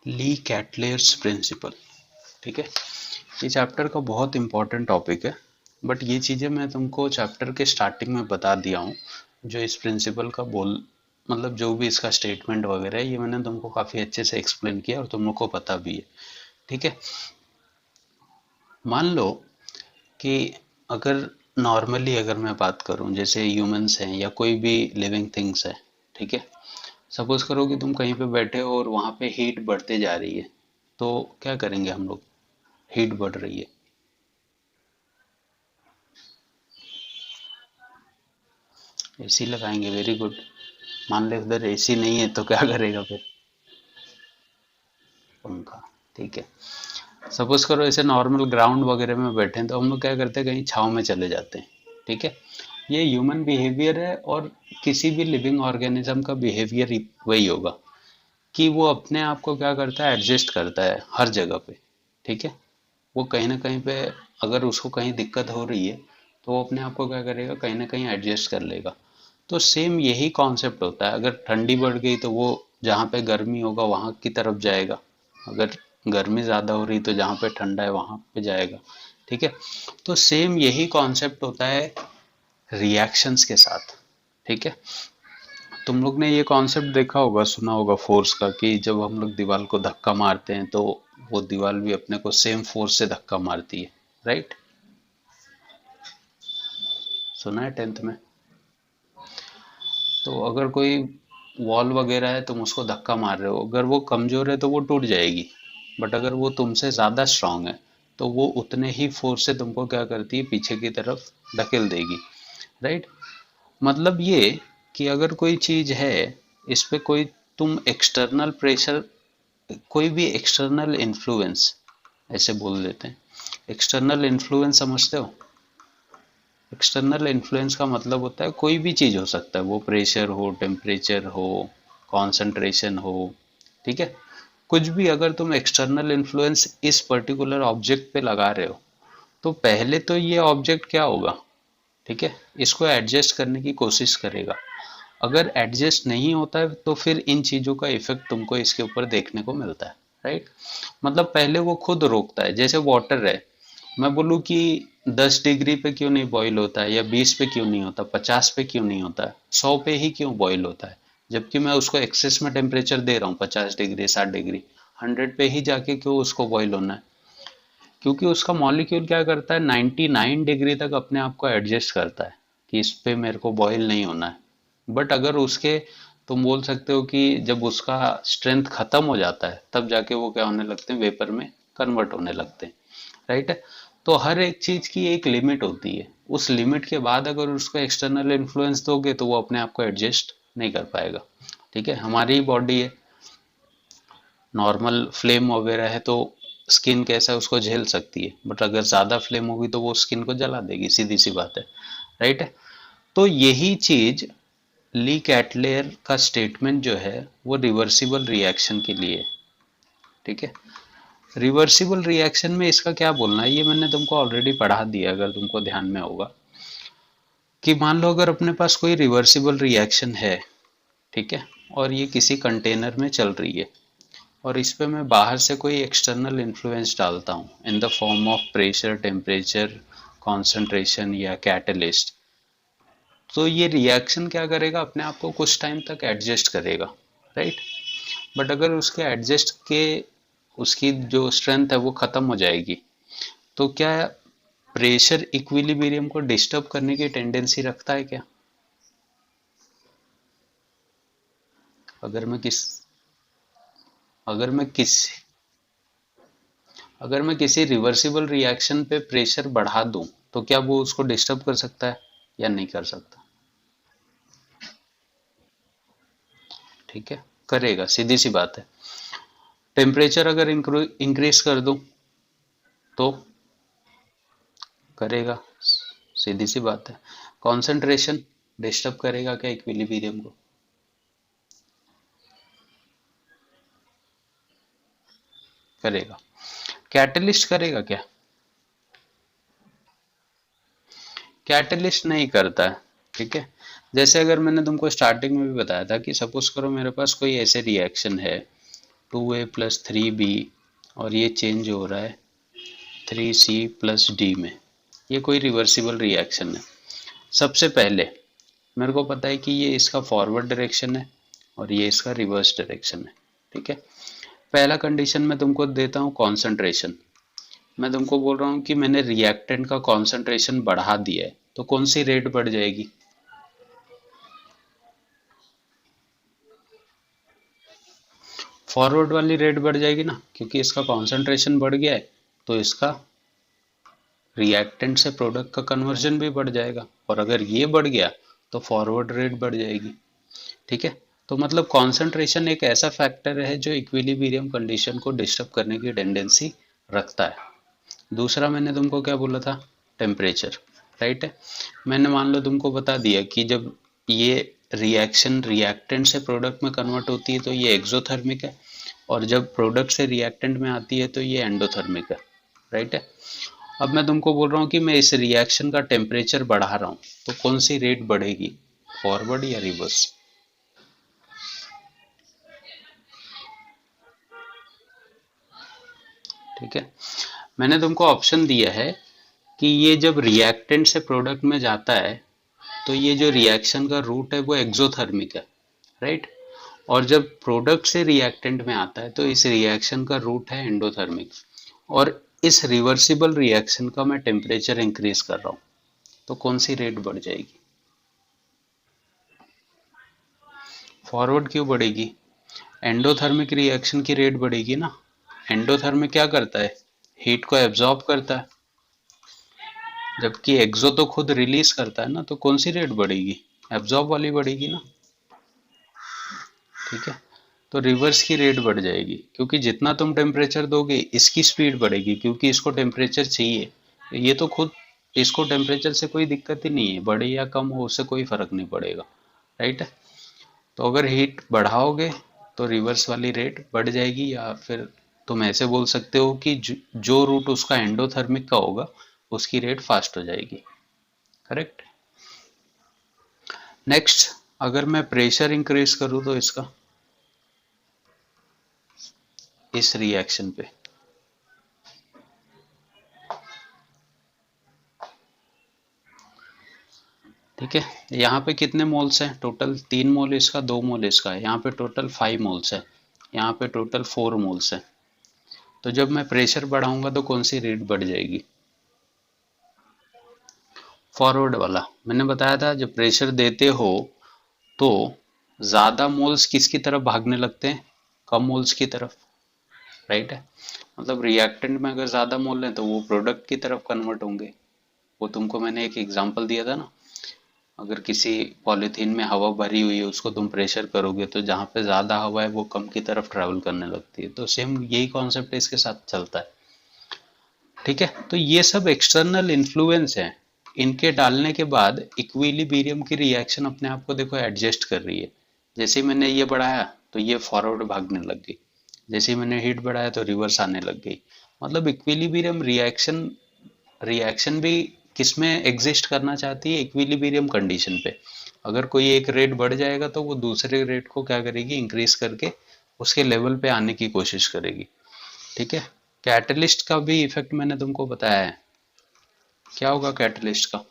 ली कैटलेयर्स principal. ठीक है, ये चैप्टर का बहुत इंपॉर्टेंट टॉपिक है, बट ये चीज़ें मैं तुमको चैप्टर के स्टार्टिंग में बता दिया हूँ। जो इस प्रिंसिपल का मतलब जो भी इसका स्टेटमेंट वगैरह है, ये मैंने तुमको काफ़ी अच्छे से एक्सप्लेन किया और तुम लोग को पता भी है। ठीक है, मान लो कि अगर नॉर्मली अगर मैं बात करूं, जैसे ह्यूमंस हैं या कोई भी लिविंग थिंग्स है, ठीक है, सपोज करो कि तुम कहीं पे बैठे हो और वहां पे हीट बढ़ते जा रही है, तो क्या करेंगे हम लोग? हीट बढ़ रही है, एसी लगाएंगे। Very good. मान लो उधर एसी नहीं है तो क्या करेगा फिर? पंखा। ठीक है, सपोज करो ऐसे नॉर्मल ग्राउंड वगैरह में बैठे हैं तो हम लोग क्या करते हैं, कहीं छांव में चले जाते हैं। ठीक है, ये ह्यूमन बिहेवियर है और किसी भी लिविंग ऑर्गेनिज्म का बिहेवियर वही होगा कि वो अपने आप को क्या करता है, एडजस्ट करता है हर जगह पे। ठीक है, वो कहीं ना कहीं पे अगर उसको कहीं दिक्कत हो रही है तो वो अपने आप को क्या करेगा, कहीं ना कहीं एडजस्ट कर लेगा। तो सेम यही कॉन्सेप्ट होता है, अगर ठंडी बढ़ गई तो वो जहाँ पे गर्मी होगा वहां की तरफ जाएगा, अगर गर्मी ज़्यादा हो रही तो जहाँ पे ठंडा है वहां पे जाएगा। ठीक है, तो सेम यही कॉन्सेप्ट होता है रिएक्शंस के साथ। ठीक है, तुम लोग ने ये कॉन्सेप्ट देखा होगा, सुना होगा फोर्स का, कि जब हम लोग दीवार को धक्का मारते हैं तो वो दीवार भी अपने को सेम फोर्स से धक्का मारती है। राइट? सुना है 10th में। तो अगर कोई वॉल वगैरह है, तुम उसको धक्का मार रहे हो, अगर वो कमजोर है तो वो टूट जाएगी, बट अगर वो तुमसे ज्यादा स्ट्रांग है तो वो उतने ही फोर्स से तुमको क्या करती है, पीछे की तरफ धकेल देगी। राइट? मतलब ये कि अगर कोई चीज है, इस पे कोई तुम एक्सटर्नल प्रेशर, कोई भी एक्सटर्नल इन्फ्लुएंस, ऐसे बोल देते हैं, एक्सटर्नल इन्फ्लुएंस समझते हो? एक्सटर्नल इन्फ्लुएंस का मतलब होता है कोई भी चीज हो सकता है, वो प्रेशर हो, टेम्परेचर हो, कंसंट्रेशन हो। ठीक है, कुछ भी अगर तुम एक्सटर्नल इन्फ्लुएंस इस पर्टिकुलर ऑब्जेक्ट पे लगा रहे हो तो पहले तो ये ऑब्जेक्ट क्या होगा, ठीक है, इसको एडजस्ट करने की कोशिश करेगा। अगर एडजस्ट नहीं होता है तो फिर इन चीजों का इफेक्ट तुमको इसके ऊपर देखने को मिलता है। राइट? मतलब पहले वो खुद रोकता है, जैसे वाटर है, मैं बोलूँ कि 10 डिग्री पे क्यों नहीं बॉईल होता है, या 20 पे क्यों नहीं होता, 50 पे क्यों नहीं होता है, 100 पे ही क्यों बॉईल होता है, जबकि मैं उसको एक्सेस में टेम्परेचर दे रहा हूँ 50 डिग्री, 60 डिग्री, 100 पे ही जाके क्यों उसको बॉईल होना है? क्योंकि उसका मॉलिक्यूल क्या करता है, 99 डिग्री तक अपने आप को एडजस्ट करता है कि इस पे मेरे को बॉईल नहीं होना है। बट अगर उसके, तुम बोल सकते हो कि जब उसका स्ट्रेंथ खत्म हो जाता है तब जाके वो क्या होने लगते हैं, वेपर में कन्वर्ट होने लगते हैं। राइट है? तो हर एक चीज की एक लिमिट होती है, उस लिमिट के बाद अगर उसको एक्सटर्नल इन्फ्लुएंस दोगे तो वो अपने आप को एडजस्ट नहीं कर पाएगा। ठीक है, हमारी ही बॉडी है, नॉर्मल फ्लेम वगैरह है तो स्किन कैसा है उसको झेल सकती है, बट अगर ज्यादा फ्लेम होगी तो वो स्किन को जला देगी, सीधी सी बात है। राइट है? तो यही चीज ली कैटलेयर का स्टेटमेंट जो है वो रिवर्सिबल रिएक्शन के लिए है। ठीक है, रिवर्सिबल रिएक्शन में इसका क्या बोलना है, ये मैंने तुमको ऑलरेडी पढ़ा दिया, अगर तुमको ध्यान में होगा, कि मान लो अगर अपने पास कोई रिवर्सिबल रिएक्शन है, ठीक है, और ये किसी कंटेनर में चल रही है, और इस पे मैं बाहर से कोई एक्सटर्नल इन्फ्लुएंस डालता हूँ in the form of pressure, temperature, concentration या कैटलिस्ट, तो ये रिएक्शन क्या करेगा, अपने आप को कुछ टाइम तक एडजस्ट करेगा। राइट? बट अगर उसके एडजस्ट के, उसकी जो स्ट्रेंथ है वो खत्म हो जाएगी, तो क्या प्रेशर इक्विलिब्रियम को डिस्टर्ब करने की टेंडेंसी रखता है क्या? अगर मैं किस अगर मैं किस अगर मैं किसी रिवर्सिबल रिएक्शन पे प्रेशर बढ़ा दूं तो क्या वो उसको डिस्टर्ब कर सकता है या नहीं कर सकता? ठीक है, करेगा, सीधी सी बात है। टेम्परेचर अगर इंक्रीज कर दूं तो करेगा, सीधी सी बात है। कंसंट्रेशन डिस्टर्ब करेगा क्या इक्विलिब्रियम को? करेगा। कैटलिस्ट करेगा क्या? कैटलिस्ट नहीं करता है। ठीक है, जैसे अगर मैंने तुमको स्टार्टिंग में भी बताया था कि सपोज करो मेरे पास कोई ऐसे रिएक्शन है 2a प्लस 3b, और ये चेंज हो रहा है 3c प्लस d में। ये कोई रिवर्सिबल रिएक्शन है। सबसे पहले मेरे को पता है कि ये इसका फॉरवर्ड डायरेक्शन है और ये इसका रिवर्स डायरेक्शन है। ठीक है, पहला कंडीशन मैं तुमको देता हूँ कॉन्सेंट्रेशन। मैं तुमको बोल रहा हूँ कि मैंने रिएक्टेंट का कॉन्सेंट्रेशन बढ़ा दिया है, तो कौन सी रेट बढ़ जाएगी? फॉरवर्ड वाली रेट बढ़ जाएगी ना, क्योंकि इसका कॉन्सेंट्रेशन बढ़ गया है, तो इसका रिएक्टेंट से प्रोडक्ट का कन्वर्जन भी बढ़ जाएगा, और अगर ये बढ़ गया तो फॉरवर्ड रेट बढ़ जाएगी। ठीक है, तो मतलब कॉन्सेंट्रेशन एक ऐसा फैक्टर है जो इक्विलिब्रियम कंडीशन को डिस्टर्ब करने की टेंडेंसी रखता है। दूसरा मैंने तुमको क्या बोला था? टेम्परेचर, राइट है। मैंने मान लो तुमको बता दिया कि जब ये रिएक्शन रिएक्टेंट से प्रोडक्ट में कन्वर्ट होती है तो ये एक्सोथर्मिक है, और जब प्रोडक्ट से रिएक्टेंट में आती है तो ये एंडोथर्मिक है, राइट है। अब मैं तुमको बोल रहा हूँ कि मैं इस रिएक्शन का टेम्परेचर बढ़ा रहा हूँ, तो कौन सी रेट बढ़ेगी, फॉरवर्ड या रिवर्स? ठीक है, मैंने तुमको ऑप्शन दिया है कि ये जब रिएक्टेंट से प्रोडक्ट में जाता है तो ये जो रिएक्शन का रूट है वो एक्सोथर्मिक है, राइट। और जब प्रोडक्ट से रिएक्टेंट में आता है तो इस रिएक्शन का रूट है एंडोथर्मिक, और इस रिवर्सिबल रिएक्शन का मैं टेम्परेचर इंक्रीज कर रहा हूँ, तो कौन सी रेट बढ़ जाएगी? फॉरवर्ड क्यों बढ़ेगी? एंडोथर्मिक रिएक्शन की रेट बढ़ेगी ना। एंडोथर्मिक क्या करता है? हीट को एब्जॉर्ब करता है, जबकि एक्सो तो खुद रिलीज करता है ना, तो कौन सी रेट बढ़ेगी? एब्जॉर्ब वाली बढ़ेगी ना। ठीक है, तो रिवर्स की रेट बढ़ जाएगी, क्योंकि जितना तुम टेम्परेचर दोगे इसकी स्पीड बढ़ेगी, क्योंकि इसको टेम्परेचर चाहिए। ये तो खुद, इसको टेम्परेचर से कोई दिक्कत ही नहीं है, बढ़े या कम हो उससे कोई फर्क नहीं पड़ेगा, राइट है। तो अगर हीट बढ़ाओगे तो रिवर्स वाली रेट बढ़ जाएगी, या फिर तुम ऐसे बोल सकते हो कि जो रूट उसका एंडोथर्मिक का होगा उसकी रेट फास्ट हो जाएगी, करेक्ट। नेक्स्ट, अगर मैं प्रेशर इंक्रीज करूँ तो इसका, इस रिएक्शन पे, ठीक है, यहाँ पे कितने मोल्स हैं टोटल? 3 मोल इसका, 2 मोल इसका है, यहाँ पे टोटल 5 मोल्स है, यहाँ पे टोटल 4 मोल्स है। तो जब मैं प्रेशर बढ़ाऊंगा तो कौन सी रेट बढ़ जाएगी? फॉरवर्ड वाला। मैंने बताया था जब प्रेशर देते हो तो ज्यादा मोल्स किसकी तरफ भागने लगते हैं? कम मोल्स की तरफ, राइट है। मतलब रिएक्टेंट में अगर ज्यादा मोल है तो वो प्रोडक्ट की तरफ कन्वर्ट होंगे। वो तुमको मैंने एक एग्जांपल दिया था ना, अगर किसी पॉलीथीन में हवा भरी हुई है उसको तुम प्रेशर करोगे तो जहाँ पे ज्यादा हवा है वो कम की तरफ ट्रेवल करने लगती है, तो सेम यही कॉन्सेप्ट इसके साथ चलता है। ठीक है, तो ये सब एक्सटर्नल इन्फ्लुएंस है, इनके डालने के बाद इक्विलिब्रियम की रिएक्शन अपने आप को देखो एडजस्ट कर रही है। जैसे ही मैंने ये बढ़ाया तो ये फॉरवर्ड भागने लग गई, जैसे ही मैंने हीट बढ़ाया तो रिवर्स आने लग गई। मतलब इक्विलिब्रियम रिएक्शन, रिएक्शन भी किसमें एग्जिस्ट करना चाहती है? इक्विलिब्रियम कंडीशन पे। अगर कोई एक रेट बढ़ जाएगा तो वो दूसरे रेट को क्या करेगी? इंक्रीज करके उसके लेवल पे आने की कोशिश करेगी। ठीक है, कैटलिस्ट का भी इफेक्ट मैंने तुमको बताया है। क्या होगा कैटलिस्ट का?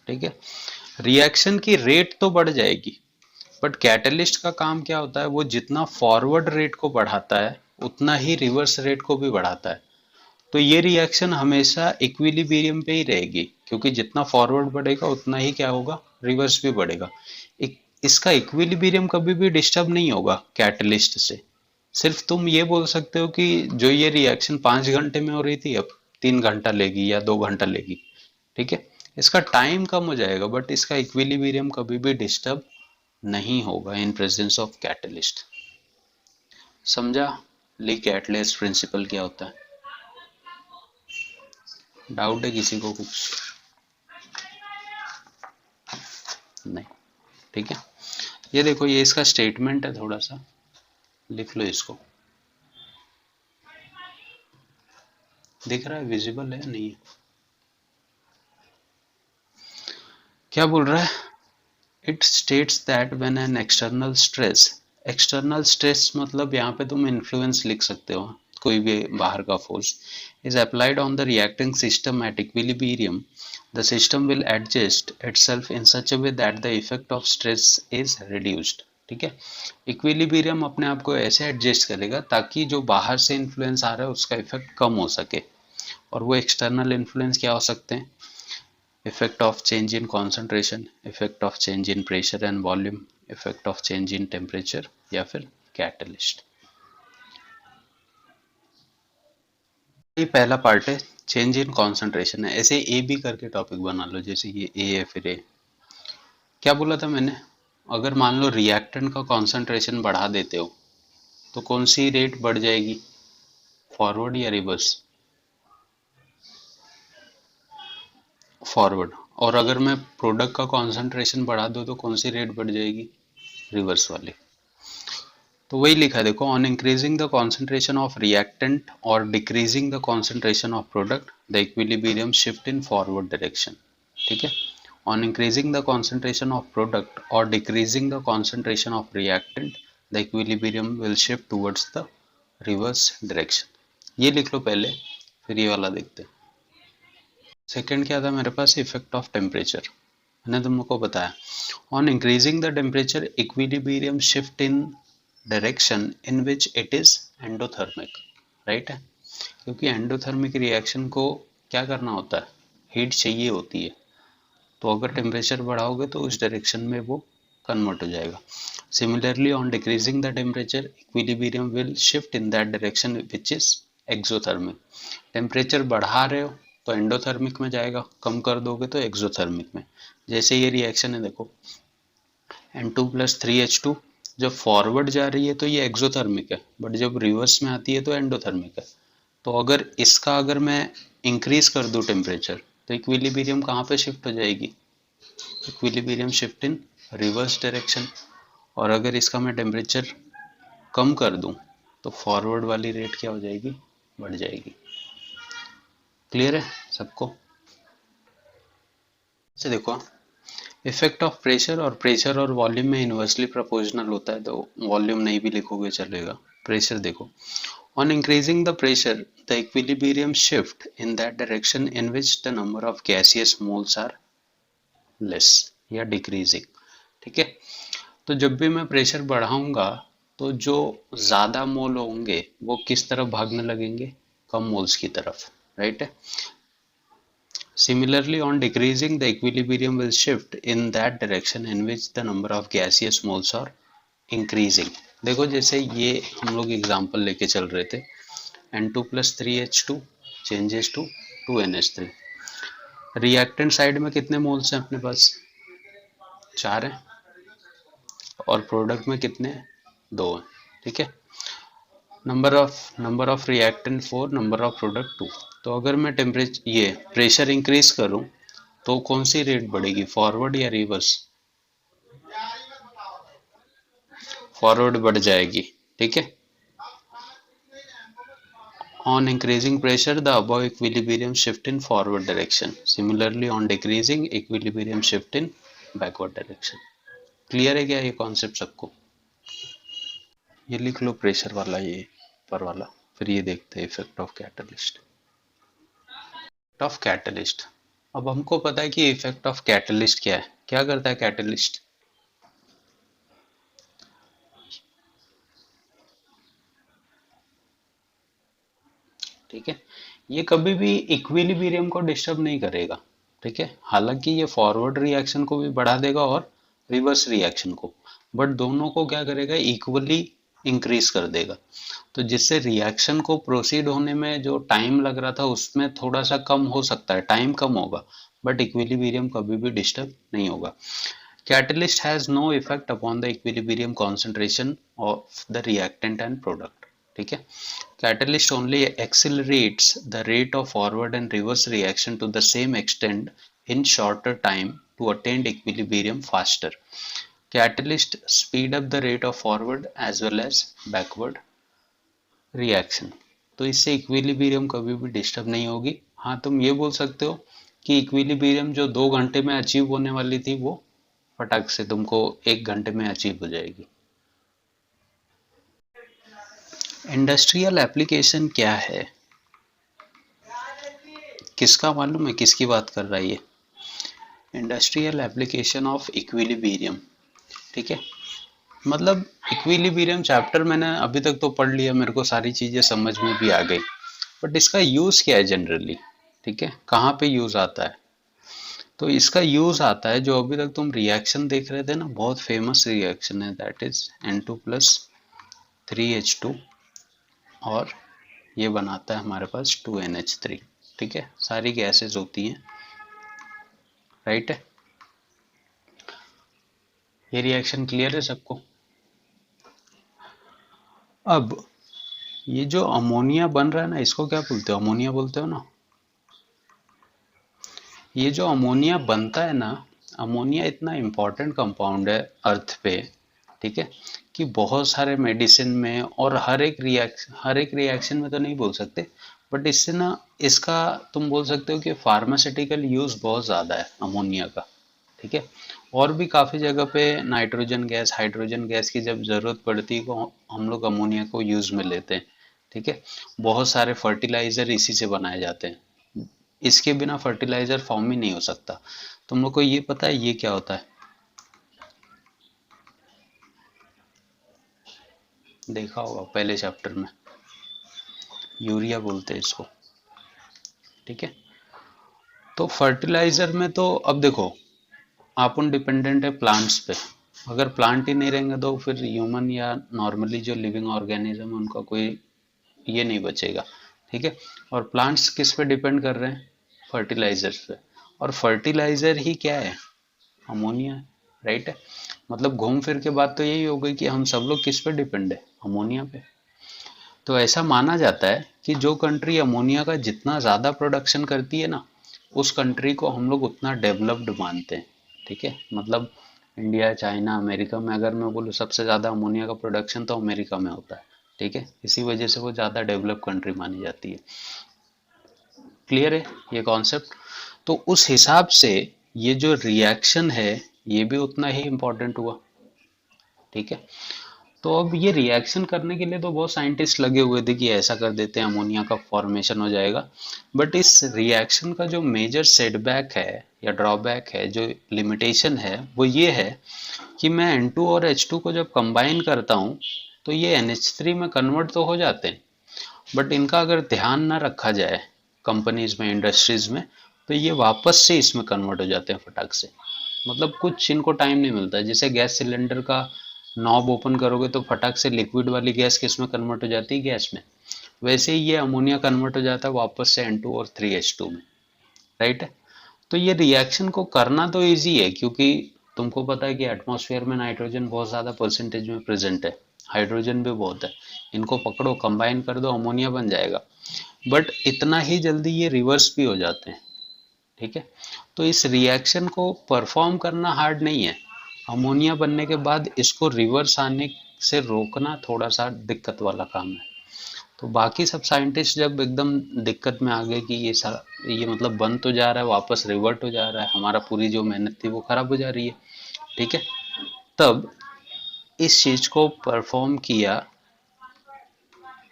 ठीक है, रिएक्शन की रेट तो बढ़ जाएगी, बट कैटलिस्ट का काम क्या होता है? वो जितना फॉरवर्ड रेट को बढ़ाता है उतना ही रिवर्स रेट को भी बढ़ाता है। तो ये रिएक्शन हमेशा इक्विलिब्रियम पे ही रहेगी, क्योंकि जितना फॉरवर्ड बढ़ेगा उतना ही क्या होगा? रिवर्स भी बढ़ेगा। इसका इक्विलिब्रियम कभी भी डिस्टर्ब नहीं होगा कैटलिस्ट से। सिर्फ तुम ये बोल सकते हो कि जो ये रिएक्शन 5 घंटे में हो रही थी अब 3 घंटा लेगी या 2 घंटा लेगी। ठीक है, इसका टाइम कम हो जाएगा, बट इसका इक्विलिब्रियम कभी भी डिस्टर्ब नहीं होगा इन प्रेजेंस ऑफ कैटलिस्ट। समझा ली कैटलिस्ट प्रिंसिपल क्या होता है? डाउट है किसी को कुछ? नहीं, ठीक है। ये देखो, ये इसका स्टेटमेंट है, थोड़ा सा लिख लो इसको। दिख रहा है? विजिबल है नहीं है? क्या बोल रहा है? It states that when an external stress मतलब यहाँ पे तुम इन्फ्लुएंस लिख सकते हो, कोई भी बाहर का force is applied on the reacting system at equilibrium, the system will adjust itself in such a way that the effect of stress is reduced. ठीक है, इक्विलिब्रियम अपने आप को ऐसे एडजस्ट करेगा ताकि जो बाहर से इन्फ्लुएंस आ रहा है उसका इफेक्ट कम हो सके। और वो एक्सटर्नल इन्फ्लुएंस क्या हो सकते हैं? effect of change in concentration, effect of change in pressure and volume, effect of change in temperature या फिर कैटलिस्ट। ये पहला पार्ट है, चेंज इन कॉन्सेंट्रेशन है। ऐसे ए बी करके टॉपिक बना लो, जैसे ये ए है फिर ए। क्या बोला था मैंने? अगर मान लो रिएक्टेंट का कॉन्सेंट्रेशन बढ़ा देते हो तो कौन सी रेट बढ़ जाएगी, फॉरवर्ड या रिवर्स? फॉरवर्ड। और अगर मैं प्रोडक्ट का कॉन्सेंट्रेशन बढ़ा दूँ तो कौन सी रेट बढ़ जाएगी, रिवर्स वाली। तो वही लिखा है देखो, on increasing the concentration of reactant और decreasing the concentration of product the equilibrium shift in forward direction. ठीक है, on increasing the concentration of product और decreasing the concentration of reactant the equilibrium will shift towards the reverse direction. ये लिख लो पहले, फिर ये वाला देखते हैं। सेकेंड क्या था मेरे पास, इफेक्ट ऑफ टेम्परेचर। मैंने तुमको बताया, on increasing the temperature equilibrium shift in direction in which it is endothermic. Right है, क्योंकि एंडोथर्मिक रिएक्शन को क्या करना होता है, हीट चाहिए होती है। तो अगर टेम्परेचर बढ़ाओगे तो उस डायरेक्शन में वो कन्वर्ट हो जाएगा। Similarly on decreasing the temperature equilibrium will shift in that direction which is exothermic. Temperature बढ़ा रहे हो तो एंडोथर्मिक में जाएगा, कम कर दोगे तो एक्सोथर्मिक में। जैसे ये रिएक्शन है देखो, N2+3H2 जब फॉरवर्ड जा रही है तो ये एक्सोथर्मिक है, बट जब रिवर्स में आती है तो एंडोथर्मिक है। तो अगर मैं इंक्रीज कर दूं टेम्परेचर तो इक्विलिब्रियम कहाँ पे शिफ्ट हो जाएगी, इक्विलिब्रियम शिफ्ट इन रिवर्स डायरेक्शन। और अगर इसका मैं टेम्परेचर कम कर दूं तो फॉरवर्ड वाली रेट क्या हो जाएगी, बढ़ जाएगी। क्लियर है सबको? से देखो, इफेक्ट ऑफ प्रेशर, और प्रेशर और वॉल्यूम में इन्वर्सली प्रोपोर्शनल होता है, तो वॉल्यूम नहीं भी लिखोगे चलेगा। प्रेशर देखो, on increasing the pressure the equilibrium shift in that direction in which the number of gaseous moles are less या डिक्रीजिंग। ठीक है, तो जब भी मैं प्रेशर बढ़ाऊंगा तो जो ज्यादा मोल होंगे वो किस तरफ भागने लगेंगे, कम मोल्स की तरफ। राइट है, similarly on decreasing the equilibrium will shift in that direction in which the number of gaseous moles are increasing। देखो जैसे ये हम लोग एग्जांपल लेके चल रहे थे, N2+3H2 changes to 2NH3। Reactant side में कितने मोल्स हैं अपने पास, 4 हैं, और प्रोडक्ट में कितने हैं, 2 हैं। ठीक है, number of reactant 4, number of product 2। तो अगर मैं टेम्परेचर ये प्रेशर इंक्रीज करूं तो कौन सी रेट बढ़ेगी, फॉरवर्ड या रिवर्स? फॉरवर्ड बढ़ जाएगी। ठीक है, on increasing pressure the above equilibrium shift in forward direction, similarly on decreasing equilibrium shift in backward direction। Clear है क्या ये कॉन्सेप्ट सबको? ये लिख लो प्रेशर वाला, ये ऊपर वाला, फिर ये देखते हैं effect of catalyst. Of catalyst, अब हमको पता है कि इफेक्ट ऑफ कैटलिस्ट क्या है, क्या करता है कैटलिस्ट? ठीक है, ये कभी भी इक्विलिब्रियम को डिस्टर्ब नहीं करेगा। ठीक है, हालांकि ये फॉरवर्ड रिएक्शन को भी बढ़ा देगा और रिवर्स रिएक्शन को, बट दोनों को क्या करेगा, इक्वली इंक्रीज कर देगा। तो जिससे रिएक्शन को प्रोसीड होने में जो टाइम लग रहा था उसमें थोड़ा सा कम हो सकता है, टाइम कम होगा, बट इक्विलिब्रियम कभी भी डिस्टर्ब नहीं होगा। Catalyst has no effect upon the equilibrium concentration of the reactant and product। ठीक है, catalyst only accelerates the rate of forward and reverse reaction to the same extent in shorter time to attain equilibrium faster। Catalyst speed up the rate of forward as well as backward reaction। तो इससे equilibrium कभी भी disturb नहीं होगी। हाँ, तुम ये बोल सकते हो कि इक्विलिब्रियम जो 2 घंटे में अचीव होने वाली थी वो फटाक से तुमको 1 घंटे में अचीव हो जाएगी। इंडस्ट्रियल एप्लीकेशन क्या है, किसका मालूम है, किसकी बात कर रहा है ये? Industrial application of equilibrium. ठीक है, मतलब इक्विलिब्रियम चैप्टर मैंने अभी तक तो पढ़ लिया, मेरे को सारी चीजें समझ में भी आ गई, बट इसका यूज क्या है जनरली? ठीक है, कहाँ पे यूज आता है? तो इसका यूज आता है, जो अभी तक तुम रिएक्शन देख रहे थे ना, बहुत फेमस रिएक्शन है, दैट इज N2+3H2, और ये बनाता है हमारे पास 2NH3। ठीक है, सारी गैसेस होती हैं, राइट है? ये रिएक्शन क्लियर है सबको? अब ये जो अमोनिया बन रहा है ना, इसको क्या बोलते हो? अमोनिया बोलते हो ना? ये जो अमोनिया बनता है ना, अमोनिया इतना इम्पोर्टेंट कंपाउंड है अर्थ पे, ठीक है, कि बहुत सारे मेडिसिन में और हर एक रिएक्शन में तो नहीं बोल सकते, बट इससे ना, इसका तुम बोल सकते हो कि फार्मास्यूटिकल यूज बहुत ज़्यादा है अमोनिया का। ठीक है, और भी काफ़ी जगह पे नाइट्रोजन गैस, हाइड्रोजन गैस की जब ज़रूरत पड़ती है तो हम लोग अमोनिया को यूज़ में लेते हैं। ठीक है, बहुत सारे फर्टिलाइज़र इसी से बनाए जाते हैं, इसके बिना फर्टिलाइज़र फॉर्म ही नहीं हो सकता। तुम लोग को ये पता है ये क्या होता है? देखा होगा पहले चैप्टर में, यूरिया बोलते हैं इसको। ठीक है, तो फर्टिलाइज़र में तो अब देखो, अपन डिपेंडेंट है प्लांट्स पे, अगर प्लांट ही नहीं रहेंगे तो फिर ह्यूमन या नॉर्मली जो लिविंग ऑर्गेनिज्म है उनका कोई ये नहीं बचेगा। ठीक है, और प्लांट्स किस पे डिपेंड कर रहे हैं? फर्टिलाइजर्स पे, और फर्टिलाइजर ही क्या है? अमोनिया है, राइट है? मतलब घूम फिर के बात तो यही हो गई कि हम सब लोग किस पे डिपेंड है? अमोनिया पे। तो ऐसा माना जाता है कि जो कंट्री अमोनिया का जितना ज़्यादा प्रोडक्शन करती है ना, उस कंट्री को हम लोग उतना डेवलप्ड मानते हैं। ठीक है, मतलब इंडिया, चाइना, अमेरिका में अगर मैं बोलूँ सबसे ज़्यादा अमोनिया का प्रोडक्शन तो अमेरिका में होता है। ठीक है, इसी वजह से वो ज़्यादा डेवलप कंट्री मानी जाती है। क्लियर है ये कॉन्सेप्ट? तो उस हिसाब से ये जो रिएक्शन है ये भी उतना ही इम्पोर्टेंट हुआ। ठीक है, तो अब ये रिएक्शन करने के लिए तो बहुत साइंटिस्ट लगे हुए थे कि ऐसा कर देते हैं अमोनिया का फॉर्मेशन हो जाएगा, बट इस रिएक्शन का जो मेजर सेटबैक है या ड्रॉबैक है, जो लिमिटेशन है, वो ये है कि मैं N2 और H2 को जब कंबाइन करता हूँ तो ये NH3 में कन्वर्ट तो हो जाते हैं, बट इनका अगर ध्यान ना रखा जाए कंपनीज में, इंडस्ट्रीज में, तो ये वापस से इसमें कन्वर्ट हो जाते हैं फटाक से। मतलब कुछ इनको टाइम नहीं मिलता। जैसे गैस सिलेंडर का नॉब ओपन करोगे तो फटाक से लिक्विड वाली गैस किस में कन्वर्ट हो जाती है? गैस में। वैसे ही ये अमोनिया कन्वर्ट हो जाता है वापस से N2 और 3H2 में, राइट है? तो ये रिएक्शन को करना तो इजी है, क्योंकि तुमको पता है कि एटमॉस्फेयर में नाइट्रोजन बहुत ज़्यादा परसेंटेज में प्रेजेंट है, हाइड्रोजन भी बहुत है, इनको पकड़ो, कंबाइन कर दो, अमोनिया बन जाएगा। बट इतना ही जल्दी ये रिवर्स भी हो जाते हैं। ठीक है, तो इस रिएक्शन को परफॉर्म करना हार्ड नहीं है, अमोनिया बनने के बाद इसको रिवर्स आने से रोकना थोड़ा सा दिक्कत वाला काम है। तो बाकी सब साइंटिस्ट जब एकदम दिक्कत में आ गए कि ये मतलब बन तो जा रहा है, वापस रिवर्ट हो जा रहा है, हमारा पूरी जो मेहनत थी वो खराब हो जा रही है। ठीक है, तब इस चीज को परफॉर्म किया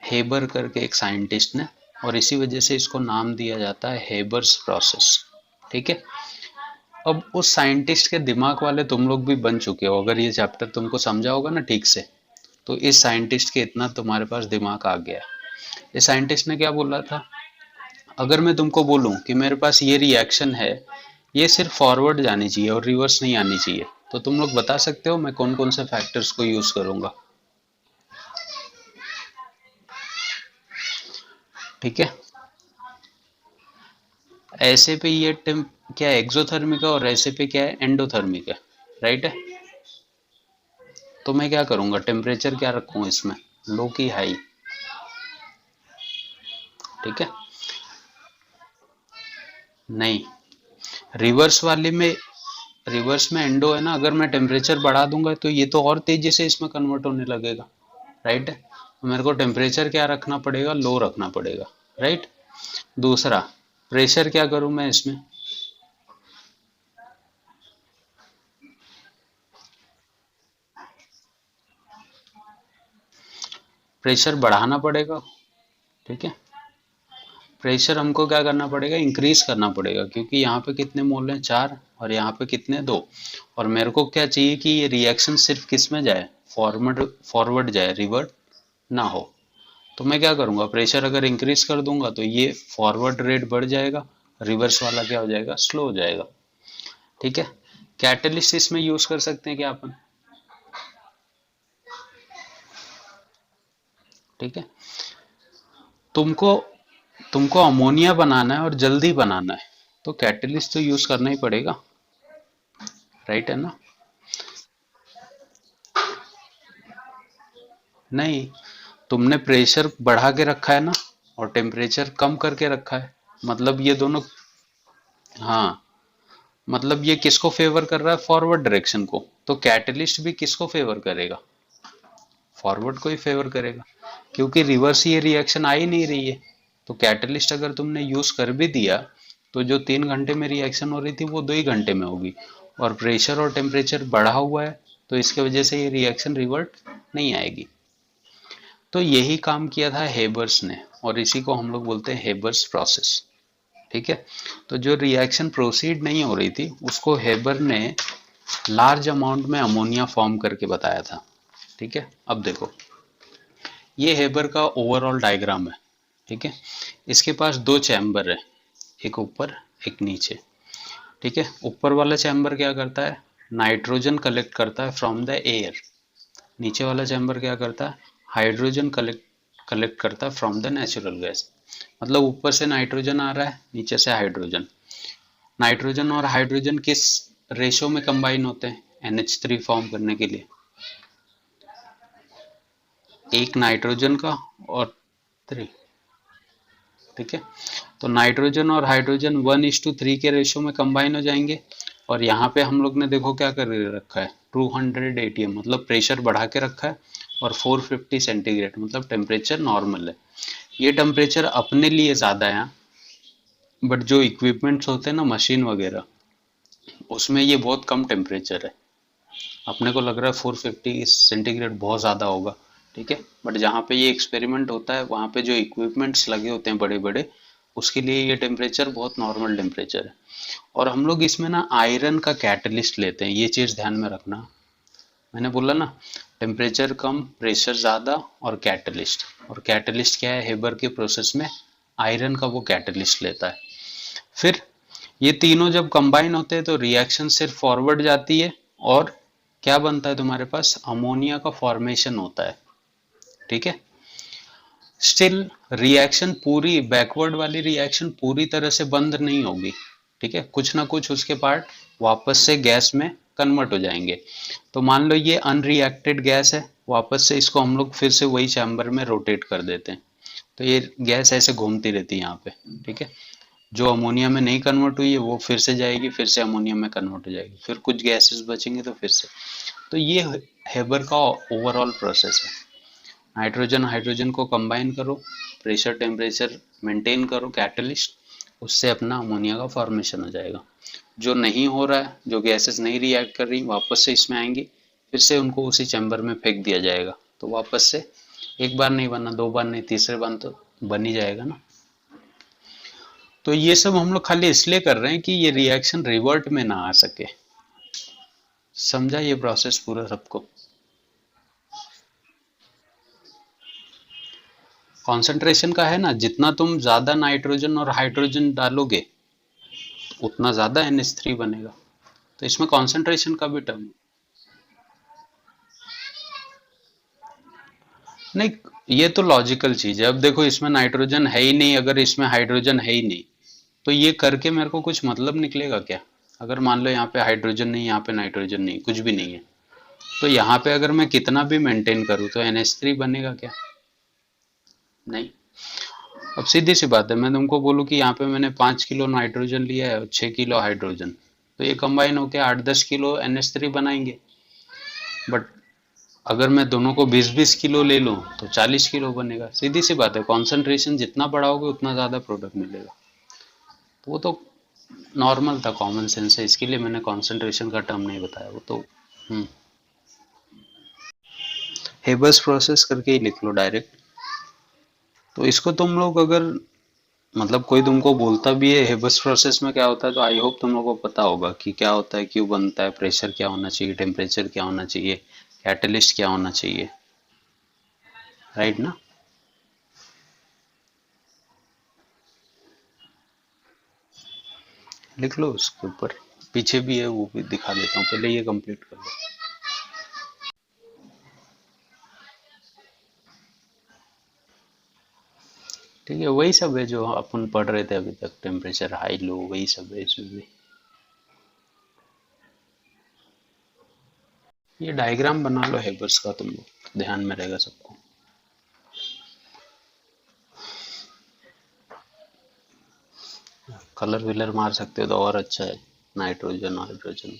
हेबर करके एक साइंटिस्ट ने, और इसी वजह से इसको नाम दिया जाता है हेबर्स प्रोसेस। ठीक है, अब उस साइंटिस्ट के दिमाग वाले तुम लोग भी बन चुके हो, अगर ये चैप्टर तुमको समझा होगा ना ठीक से, तो इस साइंटिस्ट के इतना तुम्हारे पास दिमाग आ गया। इस साइंटिस्ट ने क्या बोला था? अगर मैं तुमको बोलूं कि मेरे पास ये रिएक्शन है, ये सिर्फ फॉरवर्ड जानी चाहिए और रिवर्स नहीं आनी चाहिए, तो तुम लोग बता सकते हो मैं कौन कौन से फैक्टर्स को यूज करूंगा? ठीक है, ऐसे पे ये क्या एक्सोथर्मिक है और ऐसे पे क्या है एंडोथर्मिक है, राइट है? तो मैं क्या करूंगा, टेम्परेचर क्या रखूंगा इसमें, लो की हाई? ठीक है, नहीं, रिवर्स वाले में, रिवर्स में एंडो है ना, अगर मैं टेम्परेचर बढ़ा दूंगा तो ये तो और तेजी से इसमें कन्वर्ट होने लगेगा, राइट है? तो मेरे को टेम्परेचर क्या रखना पड़ेगा, लो रखना पड़ेगा, राइट? दूसरा, प्रेशर क्या करूं मैं इसमें, प्रेशर बढ़ाना पड़ेगा। ठीक है, प्रेशर हमको क्या करना पड़ेगा, इंक्रीज करना पड़ेगा, क्योंकि यहाँ पे कितने मोल हैं, 4, और यहाँ पे कितने, 2। और मेरे को क्या चाहिए कि ये रिएक्शन सिर्फ किस में जाए, फॉरवर्ड फॉरवर्ड जाए, रिवर्ट ना हो। तो मैं क्या करूँगा, प्रेशर अगर इंक्रीज कर दूंगा तो ये फॉरवर्ड रेट बढ़ जाएगा, रिवर्स वाला क्या हो जाएगा, स्लो हो जाएगा। ठीक है, कैटलिस्ट इसमें यूज कर सकते हैं क्या अपन। ठीक है, तुमको तुमको अमोनिया बनाना है और जल्दी बनाना है, तो कैटलिस्ट तो यूज करना ही पड़ेगा, राइट है ना। नहीं, तुमने प्रेशर बढ़ा के रखा है ना, और टेम्परेचर कम करके रखा है, मतलब ये दोनों। हाँ, मतलब ये किसको फेवर कर रहा है, फॉरवर्ड डायरेक्शन को, तो कैटलिस्ट भी किसको फेवर करेगा, फॉरवर्ड को ही फेवर करेगा, क्योंकि रिवर्स ये रिएक्शन आ ही नहीं रही है। तो कैटलिस्ट अगर तुमने यूज कर भी दिया तो जो 3 घंटे में रिएक्शन हो रही थी वो 2 ही घंटे में होगी, और प्रेशर और टेम्परेचर बढ़ा हुआ है, तो इसके वजह से ये रिएक्शन रिवर्ट नहीं आएगी। तो यही काम किया था हेबर्स ने, और इसी को हम लोग बोलते हैं हेबर्स प्रोसेस। ठीक है, तो जो रिएक्शन प्रोसीड नहीं हो रही थी उसको हेबर ने लार्ज अमाउंट में अमोनिया फॉर्म करके बताया था। ठीक है, अब देखो, ये हेबर का ओवरऑल डायग्राम है। ठीक है, इसके पास 2 चैम्बर है, एक ऊपर एक नीचे। ठीक है, ऊपर वाला चैम्बर क्या करता है, नाइट्रोजन कलेक्ट करता है फ्रॉम द एयर। नीचे वाला चैम्बर क्या करता है, हाइड्रोजन कलेक्ट कलेक्ट करता है फ्रॉम द नेचुरल गैस। मतलब ऊपर से नाइट्रोजन आ रहा है, नीचे से हाइड्रोजन। नाइट्रोजन और हाइड्रोजन किस रेशो में कंबाइन होते हैं NH3 फॉर्म करने के लिए, एक नाइट्रोजन का और 3। ठीक है, तो नाइट्रोजन और हाइड्रोजन 1:3 के रेशो में कंबाइन हो जाएंगे। और यहाँ पे हम लोग ने देखो क्या कर रखा है, 200 ATM, मतलब प्रेशर बढ़ा के रखा है, और 450 सेंटीग्रेड मतलब टेम्परेचर नॉर्मल है। ये टेम्परेचर अपने लिए ज़्यादा है, बट जो इक्विपमेंट्स होते हैं ना, मशीन वगैरह, उसमें ये बहुत कम टेम्परेचर है। अपने को लग रहा है 450 सेंटीग्रेड बहुत ज़्यादा होगा। ठीक है, बट जहाँ पे ये एक्सपेरिमेंट होता है वहाँ पे जो इक्विपमेंट्स लगे होते हैं बड़े बड़े, उसके लिए ये टेम्परेचर बहुत नॉर्मल टेम्परेचर है। और हम लोग इसमें ना आयरन का कैटलिस्ट लेते हैं, ये चीज़ ध्यान में रखना। मैंने बोला ना, टेम्परेचर कम, प्रेशर ज़्यादा, और कैटलिस्ट। और कैटलिस्ट क्या है, हेबर के प्रोसेस में आयरन का वो कैटलिस्ट लेता है। फिर ये तीनों जब कंबाइन होते हैं तो रिएक्शन सिर्फ फॉरवर्ड जाती है, और क्या बनता है तुम्हारे पास, अमोनिया का फॉर्मेशन होता है। ठीक है, स्टिल रिएक्शन पूरी, बैकवर्ड वाली रिएक्शन पूरी तरह से बंद नहीं होगी। ठीक है, कुछ ना कुछ उसके पार्ट वापस से गैस में कन्वर्ट हो जाएंगे। तो मान लो ये अनरिएक्टेड गैस है, वापस से इसको हम लोग फिर से वही चैम्बर में रोटेट कर देते हैं, तो ये गैस ऐसे घूमती रहती है यहाँ पे। ठीक है, जो अमोनिया में नहीं कन्वर्ट हुई है वो फिर से जाएगी, फिर से अमोनिया में कन्वर्ट हो जाएगी, फिर कुछ गैसेस बचेंगे तो फिर से। तो ये हेबर का ओवरऑल प्रोसेस है। नाइट्रोजन हाइड्रोजन को कंबाइन करो, प्रेशर टेम्परेचर मेंटेन करो, कैटलिस्ट, उससे अपना अमोनिया का फॉर्मेशन हो जाएगा। जो नहीं हो रहा है, जो गैसेस नहीं रिएक्ट कर रही, वापस से इसमें आएंगी, फिर से उनको उसी चैम्बर में फेंक दिया जाएगा, तो वापस से एक बार नहीं बना, 2 बार नहीं, तीसरे बार तो बन ही जाएगा ना। तो ये सब हम लोग खाली इसलिए कर रहे हैं कि ये रिएक्शन रिवर्ट में ना आ सके। समझा ये प्रोसेस पूरा सबको। कॉन्सेंट्रेशन का है ना, जितना तुम ज्यादा नाइट्रोजन और हाइड्रोजन डालोगे उतना ज्यादा NH3 बनेगा। तो इसमें कॉन्सेंट्रेशन का भी टर्म नहीं, ये तो लॉजिकल चीज है। अब देखो, इसमें नाइट्रोजन है ही नहीं, अगर इसमें हाइड्रोजन है ही नहीं, तो ये करके मेरे को कुछ मतलब निकलेगा क्या। अगर मान लो यहाँ पे हाइड्रोजन नहीं, यहाँ पे नाइट्रोजन नहीं, कुछ भी नहीं है, तो यहाँ पे अगर मैं कितना भी मेंटेन करूँ तो NH3 बनेगा क्या, नहीं। अब सीधी सी बात है, मैं तुमको बोलूँ कि यहाँ पे मैंने 5 किलो नाइट्रोजन लिया है और 6 किलो हाइड्रोजन, तो ये कंबाइन होकर 8-10 किलो NH3 बनाएंगे। बट अगर मैं दोनों को 20-20 किलो ले लूँ तो 40 किलो बनेगा। सीधी सी बात है, कॉन्सेंट्रेशन जितना बढ़ाओगे उतना ज़्यादा प्रोडक्ट मिलेगा। तो वो तो नॉर्मल था, कॉमन सेंस है, इसके लिए मैंने कॉन्सेंट्रेशन का टर्म नहीं बताया, वो तो। हम्म हेबर्स प्रोसेस करके ही लिख लो डायरेक्ट। तो इसको तुम लोग अगर मतलब कोई तुमको बोलता भी है हेबर्स प्रोसेस में क्या होता है, तो आई होप तुम लोगों को पता होगा कि क्या होता है, क्यों बनता है, प्रेशर क्या होना चाहिए, टेम्परेचर क्या होना चाहिए, कैटलिस्ट क्या होना चाहिए, राइट ना। लिख लो उसके ऊपर, पीछे भी है वो भी दिखा देता हूँ, पहले ये कंप्लीट कर लो। ठीक है, वही सब है जो अपन पढ़ रहे थे अभी तक, टेम्परेचर हाई लो वही सब है इसमें भी। ये डायग्राम बना लो हेबर्स का तुम लोग, ध्यान में रहेगा सबको। कलर विलर मार सकते हो तो और अच्छा है, नाइट्रोजन हाइड्रोजन।